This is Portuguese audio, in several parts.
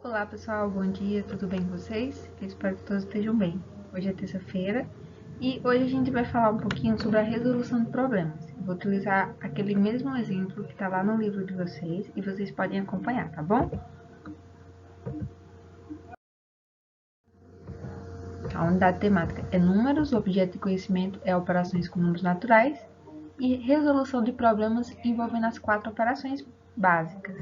Olá pessoal, bom dia, tudo bem com vocês? Eu espero que todos estejam bem. Hoje é terça-feira e hoje a gente vai falar um pouquinho sobre a resolução de problemas. Eu vou utilizar aquele mesmo exemplo que está lá no livro de vocês e vocês podem acompanhar, tá bom? A unidade temática é números, o objeto de conhecimento é operações com números naturais e resolução de problemas envolvendo as 4 operações básicas.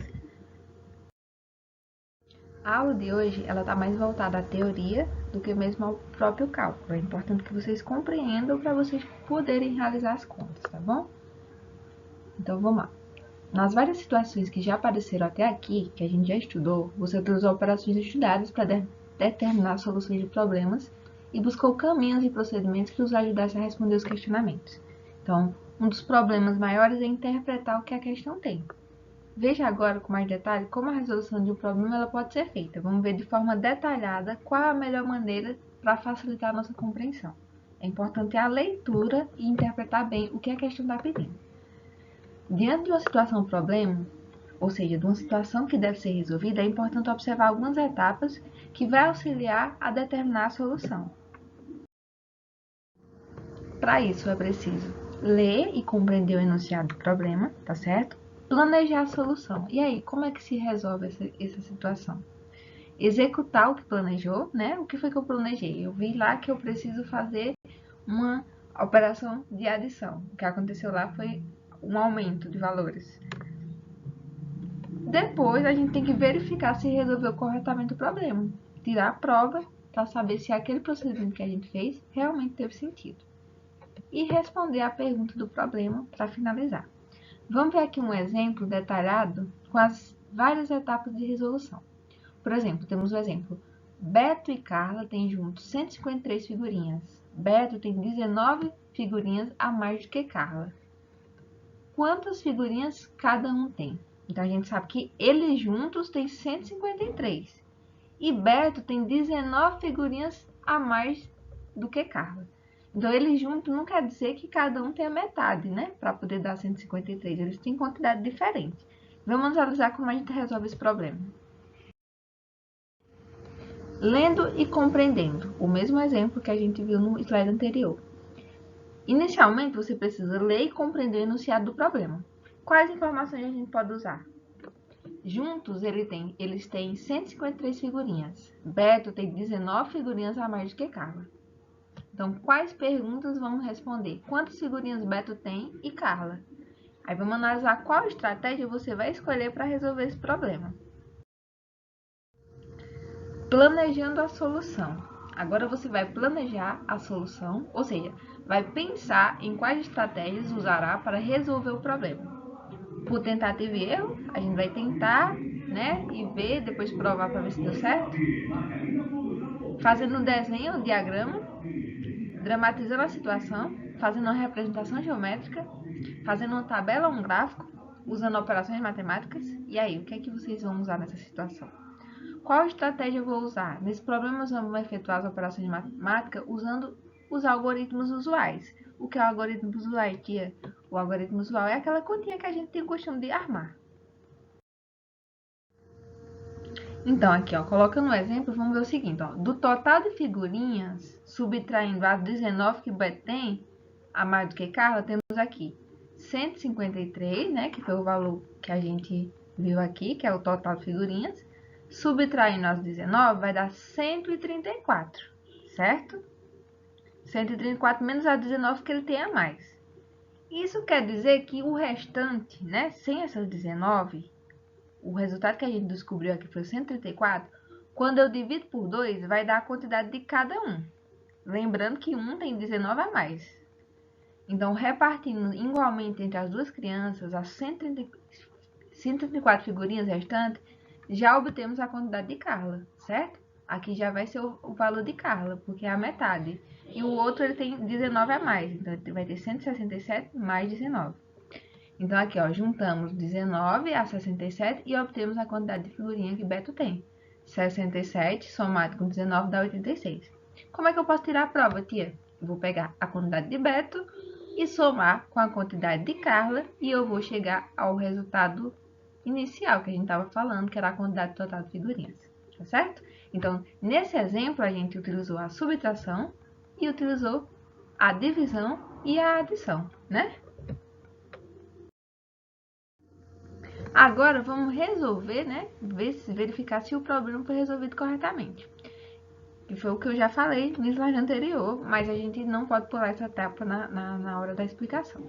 A aula de hoje ela está mais voltada à teoria do que mesmo ao próprio cálculo. É importante que vocês compreendam para vocês poderem realizar as contas, tá bom? Então vamos lá. Nas várias situações que já apareceram até aqui, que a gente já estudou, você utilizou operações estudadas para determinar soluções de problemas e buscou caminhos e procedimentos que os ajudassem a responder os questionamentos. Então, um dos problemas maiores é interpretar o que a questão tem. Veja agora com mais detalhe como a resolução de um problema ela pode ser feita. Vamos ver de forma detalhada qual é a melhor maneira para facilitar a nossa compreensão. É importante a leitura e interpretar bem o que a questão está pedindo. Diante de uma situação problema, ou seja, de uma situação que deve ser resolvida, é importante observar algumas etapas que vai auxiliar a determinar a solução. Para isso é preciso ler e compreender o enunciado do problema, tá certo? Planejar a solução. E aí, como é que se resolve essa situação? Executar o que planejou, né? O que foi que eu planejei? Eu vi lá que eu preciso fazer uma operação de adição. O que aconteceu lá foi um aumento de valores. Depois, a gente tem que verificar se resolveu corretamente o problema. Tirar a prova para saber se aquele procedimento que a gente fez realmente teve sentido. E responder a pergunta do problema para finalizar. Vamos ver aqui um exemplo detalhado com as várias etapas de resolução. Por exemplo, temos o exemplo: Beto e Carla têm juntos 153 figurinhas. Beto tem 19 figurinhas a mais do que Carla. Quantas figurinhas cada um tem? Então, a gente sabe que eles juntos têm 153. E Beto tem 19 figurinhas a mais do que Carla. Então, eles juntos não quer dizer que cada um tem a metade, né? Para poder dar 153. Eles têm quantidade diferente. Vamos analisar como a gente resolve esse problema. Lendo e compreendendo. O mesmo exemplo que a gente viu no slide anterior. Inicialmente, você precisa ler e compreender o enunciado do problema. Quais informações a gente pode usar? Juntos, eles têm 153 figurinhas. Beto tem 19 figurinhas a mais do que Carla. Então, quais perguntas vamos responder? Quantas figurinhas Beto tem e Carla? Aí vamos analisar qual estratégia você vai escolher para resolver esse problema. Planejando a solução. Agora você vai planejar a solução, ou seja, vai pensar em quais estratégias usará para resolver o problema. Por tentativa e erro, a gente vai tentar, né, e ver, depois provar para ver se deu certo. Fazendo um desenho, um diagrama, dramatizando a situação, fazendo uma representação geométrica, fazendo uma tabela ou um gráfico, usando operações matemáticas. E aí, o que é que vocês vão usar nessa situação? Qual estratégia eu vou usar? Nesse problema, nós vamos efetuar as operações de matemática usando os algoritmos usuais. O que é o algoritmo usual, tia? O algoritmo usual é aquela continha que a gente tem o costume de armar. Então, aqui, ó, colocando um exemplo, vamos ver o seguinte, ó. Do total de figurinhas, subtraindo as 19 que o Beto tem, a mais do que Carla, temos aqui 153, né, que foi o valor que a gente viu aqui, que é o total de figurinhas. Subtraindo as 19, vai dar 134, certo? 134 menos as 19 que ele tem a mais. Isso quer dizer que o restante, né, sem essas 19, o resultado que a gente descobriu aqui foi 134, quando eu divido por 2, vai dar a quantidade de cada um. Lembrando que um tem 19 a mais. Então, repartindo igualmente entre as duas crianças, as 134 figurinhas restantes, já obtemos a quantidade de Carla, certo? Aqui já vai ser o valor de Carla, porque é a metade. E o outro ele tem 19 a mais, então ele vai ter 167 mais 19. Então, aqui, ó, juntamos 19 a 67 e obtemos a quantidade de figurinha que Beto tem. 67 somado com 19 dá 86. Como é que eu posso tirar a prova, tia? Eu vou pegar a quantidade de Beto e somar com a quantidade de Carla e eu vou chegar ao resultado inicial que a gente estava falando, que era a quantidade total de figurinhas. tá certo? Então, nesse exemplo, a gente utilizou a subtração e utilizou a divisão e a adição, né? Agora, vamos resolver, né? Verificar se o problema foi resolvido corretamente. Que foi o que eu já falei no slide anterior, mas a gente não pode pular essa etapa na hora da explicação.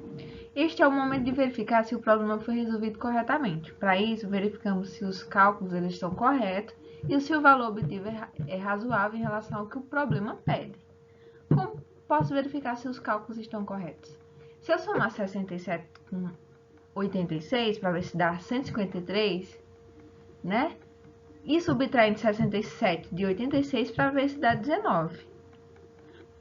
Este é o momento de verificar se o problema foi resolvido corretamente. Para isso, verificamos se os cálculos eles estão corretos e se o valor obtido é razoável em relação ao que o problema pede. Como posso verificar se os cálculos estão corretos? Se eu somar 67 com 86 para ver se dá 153, né? E subtraindo 67 de 86 para ver se dá 19.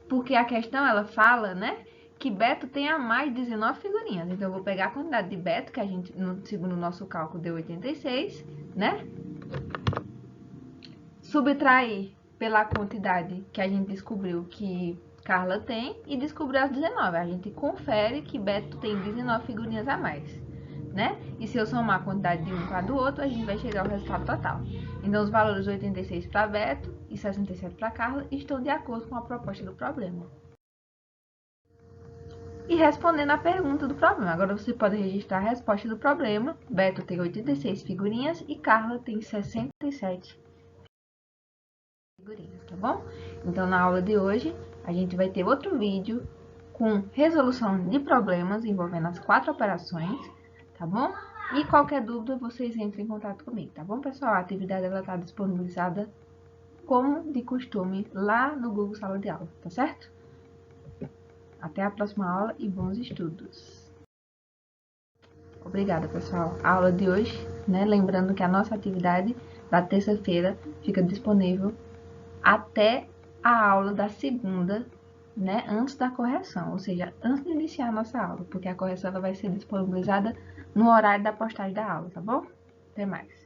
Porque a questão, ela fala, né, que Beto tem a mais de 19 figurinhas. Então, eu vou pegar a quantidade de Beto, que a gente, segundo o nosso cálculo, deu 86, né? Subtrair pela quantidade que a gente descobriu que Carla tem e descobrir as 19. A gente confere que Beto tem 19 figurinhas a mais, né? E se eu somar a quantidade de um com a do outro, a gente vai chegar ao resultado total. Então, os valores 86 para Beto e 67 para Carla estão de acordo com a proposta do problema. E respondendo a pergunta do problema. Agora, você pode registrar a resposta do problema. Beto tem 86 figurinhas e Carla tem 67 figurinhas, tá bom? Então, na aula de hoje, a gente vai ter outro vídeo com resolução de problemas envolvendo as 4 operações, tá bom? E qualquer dúvida, vocês entrem em contato comigo, tá bom, pessoal? A atividade está disponibilizada, como de costume, lá no Google Sala de Aula, tá certo? Até a próxima aula e bons estudos! Obrigada, pessoal. A aula de hoje, né? Lembrando que a nossa atividade da terça-feira fica disponível até a aula da segunda, né? Antes da correção, ou seja, antes de iniciar a nossa aula, porque a correção ela vai ser disponibilizada no horário da postagem da aula, tá bom? Até mais.